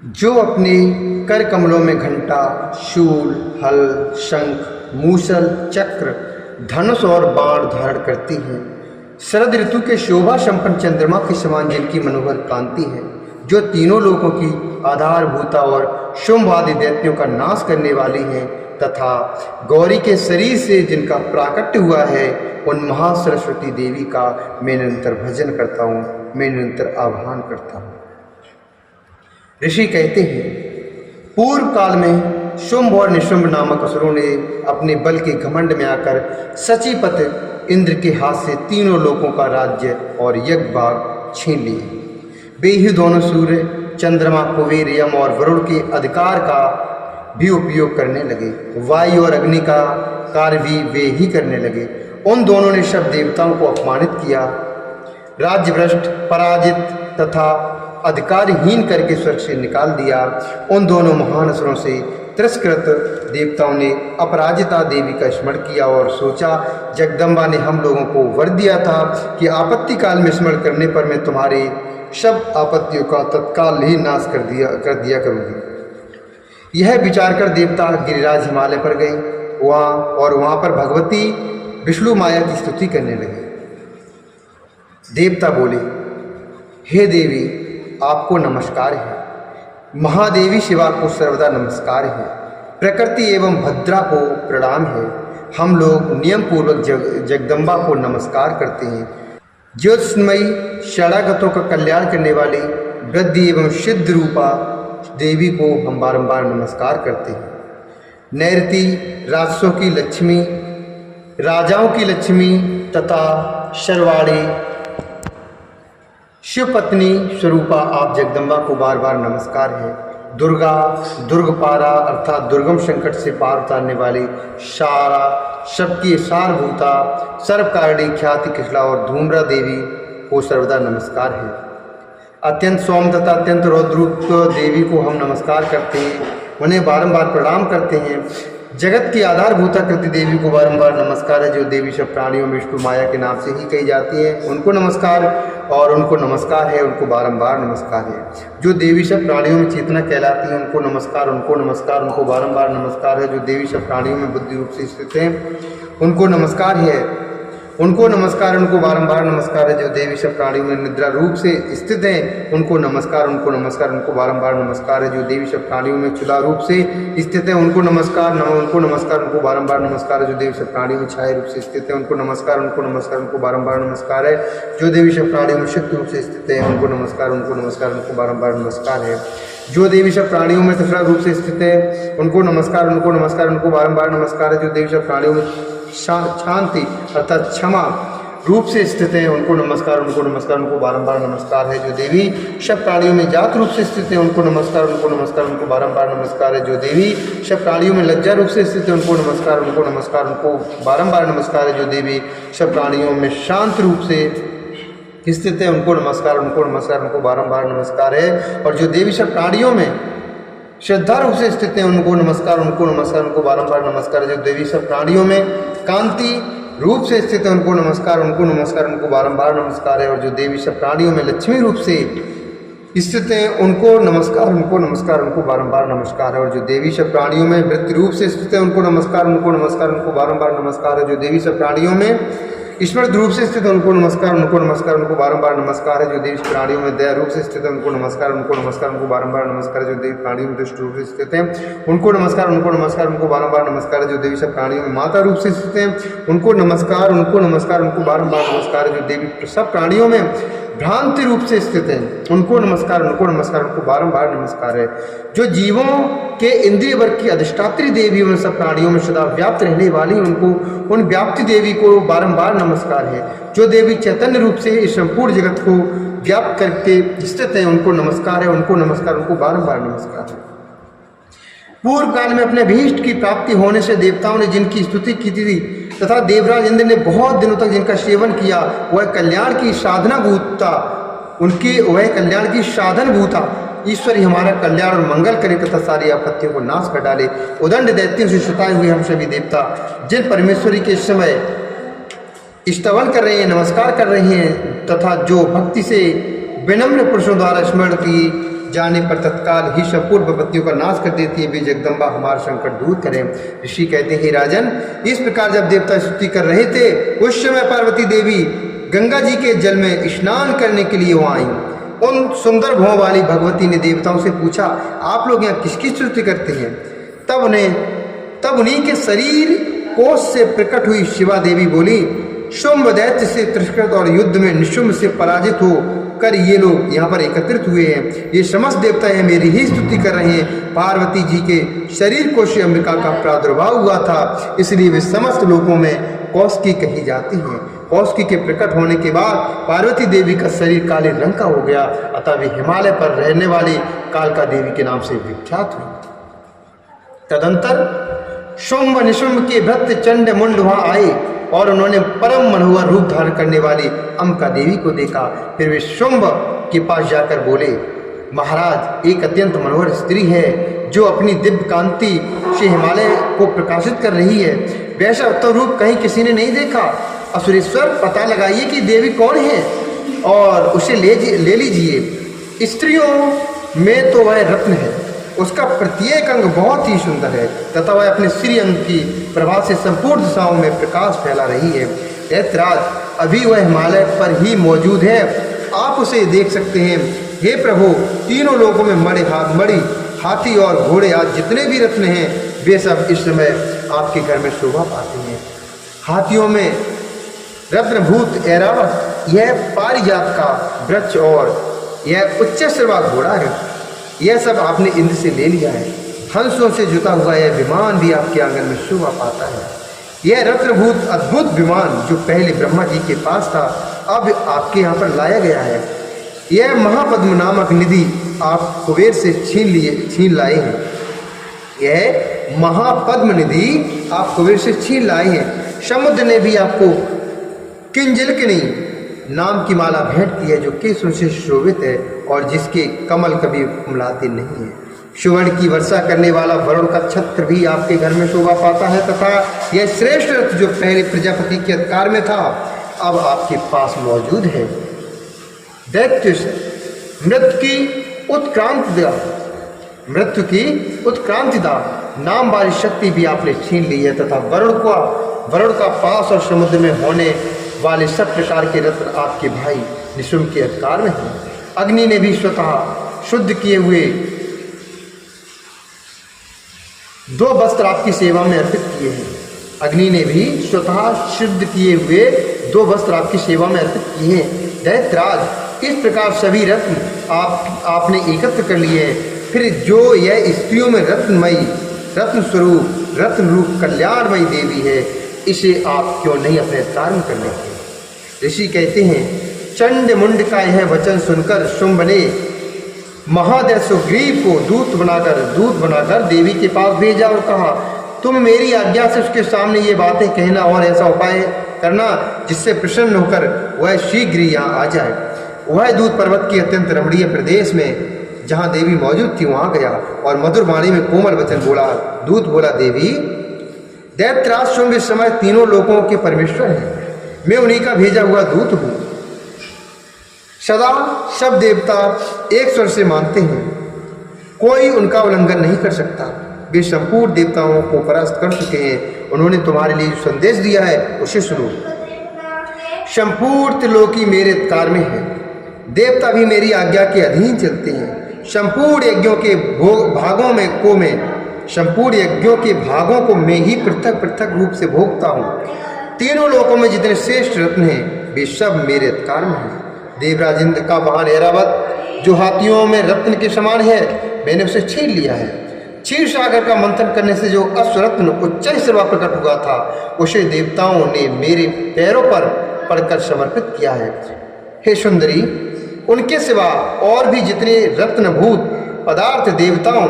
जो अपने कर कमलों में घंटा, शूल, हल, शंख, मूसल, चक्र, धनुष और बाण धारण करती हैं। शरद ऋतु के शोभा संपन्न चंद्रमा के समान जिनकी मनोहर कांति है, जो तीनों लोगों की आधारभूता और शुंभादि दैत्यों का नाश करने वाली हैं, तथा गौरी के शरीर से जिनका प्राकट्य हुआ है, उन महासरस्वती देवी का मैं निरंतर भजन करता हूँ, मैं निरंतर आह्वान करता हूँ। ऋषि कहते हैं, पूर्व काल में शुंभ और निशुंभ नामक असुरों ने अपने बल के घमंड में आकर सचीपत इंद्र के हाथ से तीनों लोकों का राज्य और यज्ञ भाग छीन लिए। वे ही दोनों सूर्य, चंद्रमा, कुबेर, यम और वरुण के अधिकार का भी उपयोग करने लगे। वायु और अग्नि का कार्य भी वे ही करने लगे। उन दोनों ने सब देवताओं को अपमानित किया, राज्य भ्रष्ट, पराजित तथा अधिकारहीन करके स्वर्ग से निकाल दिया। उन दोनों महान असुरों से तिरस्कृत देवताओं ने अपराजिता देवी का स्मरण किया और सोचा, जगदम्बा ने हम लोगों को वर दिया था कि आपत्ति काल में स्मरण करने पर मैं तुम्हारी सब आपत्तियों का तत्काल ही नाश कर दिया करूँगी। यह विचार कर देवता गिरिराज हिमालय पर गए वहाँ पर भगवती विष्णु माया की स्तुति करने लगे। देवता बोले, हे देवी, आपको नमस्कार है। महादेवी शिवा को सर्वदा नमस्कार है। प्रकृति एवं भद्रा को प्रणाम है। हम लोग नियम पूर्वक जगदम्बा को नमस्कार करते हैं। ज्योतिषमयी शरणागतों का कल्याण करने वाली वृद्धि एवं सिद्ध रूपा देवी को हम बारंबार नमस्कार करते हैं। नैरती राजसों की लक्ष्मी, राजाओं की लक्ष्मी तथा शर्वाणी शिव पत्नी स्वरूपा आप जगदम्बा को बार बार नमस्कार है। दुर्गा, दुर्गपारा अर्थात दुर्गम संकट से पार उतारने वाली सारा सबकी सारभूता, सर्वकारिणी, ख्याति कृष्णा और धूम्रा देवी को सर्वदा नमस्कार है। अत्यंत सौम्य तथा अत्यंत रौद्रूप देवी को हम नमस्कार करते हैं, उन्हें बारंबार प्रणाम करते हैं। जगत की आधारभूता कृति देवी को बारंबार नमस्कार है, जो देवी सब प्राणियों में विष्णु माया के नाम से ही कही जाती है, उनको नमस्कार। और उनको नमस्कार है, उनको बारंबार नमस्कार है। जो देवी सब प्राणियों में चेतना कहलाती है, उनको नमस्कार, उनको नमस्कार, उनको बारंबार नमस्कार है। जो देवी सब प्राणियों में बुद्धि रूप से स्थित हैं, उनको नमस्कार है, उनको नमस्कार, उनको बारंबार नमस्कार है। जो देवी सब प्राणियों में निद्रा रूप से स्थित हैं, उनको नमस्कार, उनको नमस्कार, उनको बारंबार नमस्कार है। जो देवी सब प्राणियों में चुला रूप से स्थित है, उनको नमस्कार, उनको नमस्कार, उनको बारंबार नमस्कार है। जो देवी सब प्राणियों में छाया रूप से स्थित है, उनको नमस्कार, उनको नमस्कार, उनको बारंबार नमस्कार है। जो देवी सब प्राणियों में शक्ति रूप से स्थित है, उनको नमस्कार, उनको नमस्कार, उनको बारंबार नमस्कार है। जो देवी सब प्राणियों में तीसरा रूप से स्थित है, उनको नमस्कार, उनको नमस्कार, उनको बारंबार नमस्कार है। जो देवी सब प्राणियों में शांति अर्थात क्षमा रूप से स्थित है, उनको नमस्कार, उनको नमस्कार, उनको बारंबार नमस्कार है। जो देवी सब प्राणियों में जात रूप से स्थित है, उनको नमस्कार, उनको नमस्कार, उनको बारंबार नमस्कार है। जो देवी सब प्राणियों में लज्जा रूप से स्थित है, उनको नमस्कार, उनको नमस्कार, उनको बारंबार नमस्कार है। जो देवी सब प्राणियों में शांत रूप से स्थित है, उनको नमस्कार, उनको नमस्कार, उनको बारंबार नमस्कार है। और जो देवी सब प्राणियों में श्रद्धा रूप से स्थित है, उनको नमस्कार, उनको नमस्कार, उनको बारंबार नमस्कार है। जो देवी सब प्राणियों में कांति रूप से स्थित है, उनको नमस्कार, उनको नमस्कार, उनको बारंबार नमस्कार है। और जो देवी सब प्राणियों में लक्ष्मी रूप से स्थित है, उनको नमस्कार, उनको नमस्कार, उनको बारंबार नमस्कार है। और जो देवी सब प्राणियों में वृत्ति रूप से स्थित है, उनको नमस्कार, उनको नमस्कार, उनको बारंबार नमस्कार है। जो देवी सब प्राणियों में ईश्वर रूप से स्थित है, उनको नमस्कार, उनको नमस्कार, उनको बारंबार नमस्कार है। जो देवी प्राणियों में दया रूप से स्थित है, उनको नमस्कार, उनको नमस्कार, उनको बारंबार नमस्कार है। जो देवी प्राणियों में दुष्ट रूप से स्थित है, उनको नमस्कार, उनको नमस्कार, उनको बारंबार नमस्कार है। जो देवी सब प्राणियों में माता रूप से स्थित है, उनको नमस्कार, उनको नमस्कार, उनको बारंबार नमस्कार है। जो देवी सब प्राणियों में भ्रांति रूप से स्थित है, उनको नमस्कार, उनको नमस्कार, उनको बारंबार नमस्कार है। जो जीवों के इंद्रिय वर्ग की अधिष्ठात्री देवी उन सब प्राणियों में सदा व्याप्त रहने वाली, उनको उन व्याप्ति देवी को बारंबार नमस्कार है। जो देवी चैतन्य रूप से इस संपूर्ण जगत को व्याप्त करके स्थित है, उनको नमस्कार है, उनको नमस्कार, उनको बारंबार नमस्कार है। पूर्व काल में अपने अभीष्ट की प्राप्ति होने से देवताओं ने जिनकी स्तुति की थी तथा देवराज इंद्र ने बहुत दिनों तक जिनका सेवन किया, वह कल्याण की साधना भूता, उनकी वह कल्याण की साधन भूता ईश्वर ही हमारा कल्याण और मंगल करे तथा सारी आपत्तियों को नाश कर डाले। उदंड दैत्यों से सताए हुए हम सभी देवता जिन परमेश्वरी के समय स्तवन कर रहे हैं, नमस्कार कर रहे हैं तथा जो भक्ति से विनम्र पुरुषों द्वारा स्मरण की जाने पर तत्काल ही संपूर्ण विपत्तियों का नाश कर देती है। वे जगदम्बा हमारा संकट दूर करें। ऋषि कहते हैं, राजन, इस प्रकार जब देवता स्तुति कर रहे थे उस समय पार्वती देवी गंगा जी के जल में स्नान करने के लिए वहाँ आई। उन सुंदर भौं वाली भगवती ने देवताओं से पूछा, आप लोग यहाँ किसकी स्तुति करते हैं? तब उन्हीं के शरीर कोष से प्रकट हुई शिवा देवी बोली, शुंभ दैत्य से तिरस्कृत और युद्ध में निशुंभ से पराजित हो कर ये लोग यहाँ पर एकत्रित हुए हैं। ये समस्त देवता हैं मेरी ही स्तुति कर रहे हैं। पार्वती जी के शरीर कोश अंबिका का प्रादुर्भाव हुआ था, इसलिए वे समस्त लोकों में कौशिकी कही जाती हैं। कौशिकी के प्रकट होने के बाद पार्वती देवी का शरीर काले रंग का हो गया, अतः वे हिमालय पर रहने वाली कालका देवी के नाम से विख्यात हुई। तदंतर शुंभ निशुंभ के भक्त चंड मुंड वहां आए और उन्होंने परम मनोहर रूप धारण करने वाली अंबिका देवी को देखा। फिर वे शुंभ के पास जाकर बोले, महाराज, एक अत्यंत मनोहर स्त्री है जो अपनी दिव्य कांति से हिमालय को प्रकाशित कर रही है। वैसा उत्तम रूप कहीं किसी ने नहीं देखा। असुरेश्वर, पता लगाइए कि देवी कौन है और उसे ले लीजिए। स्त्रियों में तो वह रत्न है, उसका प्रत्येक अंग बहुत ही सुंदर है तथा वह अपने श्री अंग की प्रभा से संपूर्ण दिशाओं में प्रकाश फैला रही है। दैत्यराज, अभी वह हिमालय पर ही मौजूद है, आप उसे देख सकते हैं। हे प्रभु, तीनों लोगों में मणि, हाथी और घोड़े आज जितने भी रत्न हैं वे सब इस समय आपके घर में शोभा पाते हैं। हाथियों में रत्नभूत ऐरावत, यह पारिजात का वृक्ष और यह उच्च श्रवा घोड़ा है, यह सब आपने इंद्र से ले लिया है। हंसों से जुता हुआ यह विमान भी आपके आंगन में शोभा पाता है। यह रत्नभूत अद्भुत विमान जो पहले ब्रह्मा जी के पास था, अब आपके यहाँ पर लाया गया है। यह महापद्म नामक निधि आप कुबेर से छीन लाए हैं। यह महापद्म निधि आप कुबेर से छीन लाए हैं। समुद्र ने भी आपको किंजलकिनी नाम की माला भेंट की है जो केसों से शोभित है और जिसके कमल कभी कुमलाते नहीं है। सुवर्ण की वर्षा करने वाला वरुण का छत्र भी आपके घर में शोभा पाता है तथा यह श्रेष्ठ रथ जो पहले प्रजापति के अधिकार में था अब आपके पास मौजूद है। दैत्य, मृत्यु की उत्क्रांतिदा नाम वाली शक्ति भी आपने छीन ली है तथा वरुण का पास और समुद्र में होने वाले सब प्रकार के रत्न आपके भाई निशुंभ के अधिकार में हैं। अग्नि ने भी स्वतः शुद्ध किए हुए 2 वस्त्र आपकी सेवा में अर्पित किए हैं। अग्नि ने भी स्वतः शुद्ध किए हुए 2 वस्त्र आपकी सेवा में अर्पित किए हैं। दैत्यराज, इस प्रकार सभी रत्न आपने एकत्र कर लिए हैं। फिर जो यह स्त्रियों में रत्न स्वरूप रत्न रूप कल्याणमयी देवी है, इसे आप क्यों नहीं अपने अधिकार में कर लेते? ऋषि कहते हैं, चंड मुंड का यह वचन सुनकर शुंभ ने महादेव सुग्रीव को दूत बनाकर देवी के पास भेजा और कहा, तुम मेरी आज्ञा से उसके सामने ये बातें कहना और ऐसा उपाय करना जिससे प्रसन्न होकर वह शीघ्र यहाँ आ जाए। वह दूत पर्वत के अत्यंत रमणीय प्रदेश में जहाँ देवी मौजूद थी वहाँ गया और मधुर वाणी में कोमल वचन बोला। दूत बोला, देवी, दैत्यराज शुंभ इस समय तीनों लोकों के परमेश्वर हैं, मैं उन्हीं का भेजा हुआ दूत हूँ। सदा सब देवता एक स्वर से मानते हैं, कोई उनका उल्लंघन नहीं कर सकता। वे संपूर्ण देवताओं को परास्त कर चुके हैं। उन्होंने तुम्हारे लिए जो संदेश दिया है उसे सुनो। संपूर्ण त्रिलोकी मेरे अधिकार में है, देवता भी मेरी आज्ञा के अधीन चलते हैं। संपूर्ण यज्ञों के भागों को मैं ही पृथक पृथक रूप से भोगता हूँ। तीनों लोकों में जितने श्रेष्ठ रत्न हैं वे सब मेरे अधिकार में हैं। देवराज इंद्र का वाहन ऐरावत जो हाथियों में रत्न के समान है, मैंने उसे छीन लिया है। क्षीर सागर का मंथन करने से जो अश्वरत्न उच्च सेवा प्रकट हुआ था उसे देवताओं ने मेरे पैरों पर पड़कर समर्पित किया है। हे सुंदरी, उनके सिवा और भी जितने रत्नभूत पदार्थ देवताओं,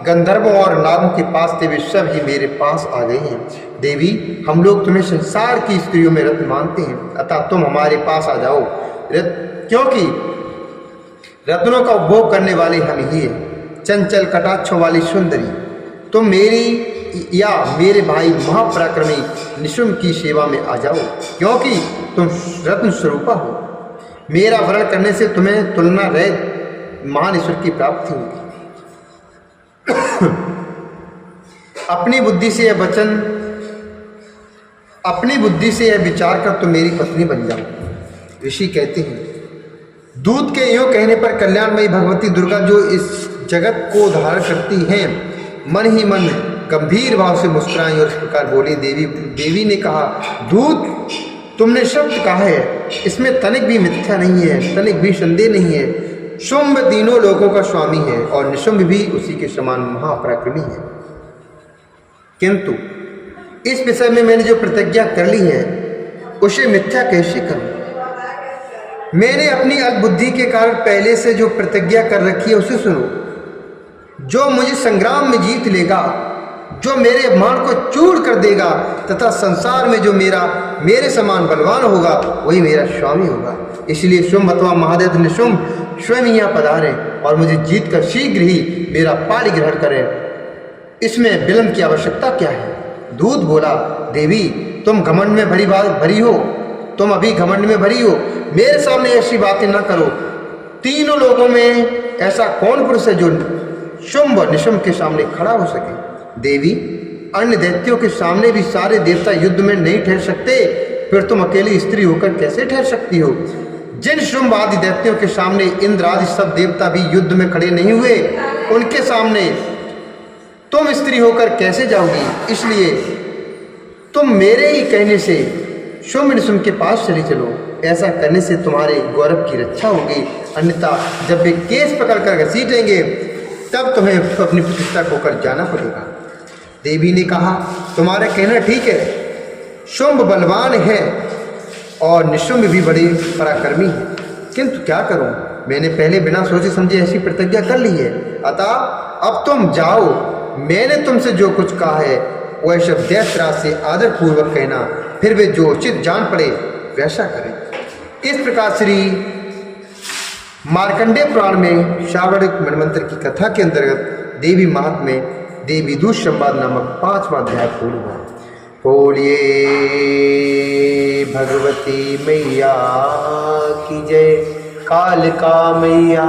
गंधर्वों और नागों के पास थे वे सब ही मेरे पास आ गए हैं। देवी, हम लोग तुम्हें संसार की स्त्रियों में रत्न मानते हैं, अतः तुम हमारे पास आ जाओ, क्योंकि रत्नों का उपभोग करने वाले हम ही हैं। चंचल कटाक्षों वाली सुंदरी, तुम मेरी या मेरे भाई महापराक्रमी निशुंभ की सेवा में आ जाओ, क्योंकि तुम रत्न स्वरूपा हो। मेरा वर्ण करने से तुम्हें तुलना रहित महान ईश्वर की प्राप्ति होगी। अपनी बुद्धि से यह वचन, अपनी बुद्धि से यह विचार कर तुम मेरी पत्नी बन जाओ। ऋषि कहते हैं, दूत के यूँ कहने पर कल्याणमयी भगवती दुर्गा जो इस जगत को धारण करती हैं, मन ही मन गंभीर भाव से मुस्कुराई और इस प्रकार बोली। देवी ने कहा, दूत तुमने शब्द कहा है, इसमें तनिक भी मिथ्या नहीं है, तनिक भी संदेह नहीं है। शुंभ तीनों लोगों का स्वामी है और निशुंभ भी उसी के समान महापराक्रमी है, किंतु इस विषय में मैंने जो प्रतिज्ञा कर ली है उसे मिथ्या कैसे करूं? मैंने अपनी अल्पबुद्धि के कारण पहले से जो प्रतिज्ञा कर रखी है उसे सुनो। जो मुझे संग्राम में जीत लेगा, जो मेरे मान को चूर कर देगा तथा संसार में जो मेरे समान बलवान होगा वही मेरा स्वामी होगा। इसलिए शुंभ अथवा महादैत्य निशुंभ स्वयं यहाँ पधारे और मुझे जीत कर शीघ्र ही मेरा पाणी ग्रहण करें। इसमें विलंब की आवश्यकता क्या है? दूत बोला, देवी तुम घमंड में भरी हो, तुम अभी घमंड में भरी हो, मेरे सामने ऐसी बातें न करो। तीनों लोगों में ऐसा कौन पुरुष है जो शुंभ निशुंभ के सामने खड़ा हो सके? देवी, अन्य दैत्यों के सामने भी सारे देवता युद्ध में नहीं ठहर सकते, फिर तुम अकेली स्त्री होकर कैसे ठहर सकती हो? जिन शुंभ आदि दैत्यों के सामने इंद्र आदि सब देवता भी युद्ध में खड़े नहीं हुए, उनके सामने तुम स्त्री होकर कैसे जाओगी? इसलिए तुम मेरे ही कहने से शुंभ निशुंभ के पास चली चलो। ऐसा करने से तुम्हारे गौरव की रक्षा होगी, अन्यथा जब वे केस पकड़कर घसीटेंगे तब तुम्हें अपनी प्रतिष्ठा खोकर जाना पड़ेगा। देवी ने कहा, तुम्हारा कहना ठीक है, शुंभ बलवान है और निशुंभ भी बड़े पराक्रमी है, किंतु क्या करूं? मैंने पहले बिना सोचे समझे ऐसी प्रतिज्ञा कर ली है, अतः अब तुम जाओ। मैंने तुमसे जो कुछ कहा है वह सब दैत्यराज से आदर पूर्वक कहना, फिर वे जो उचित जान पड़े वैसा करें। इस प्रकार श्री मार्कंडेय पुराण में श्रावण मनवंतर की कथा के अंतर्गत देवी महात्म्य देवी दूत संवाद नामक 5वां अध्याय पूर्ण हुआ। बोलिए भगवती मैया की जय, कालिका मैया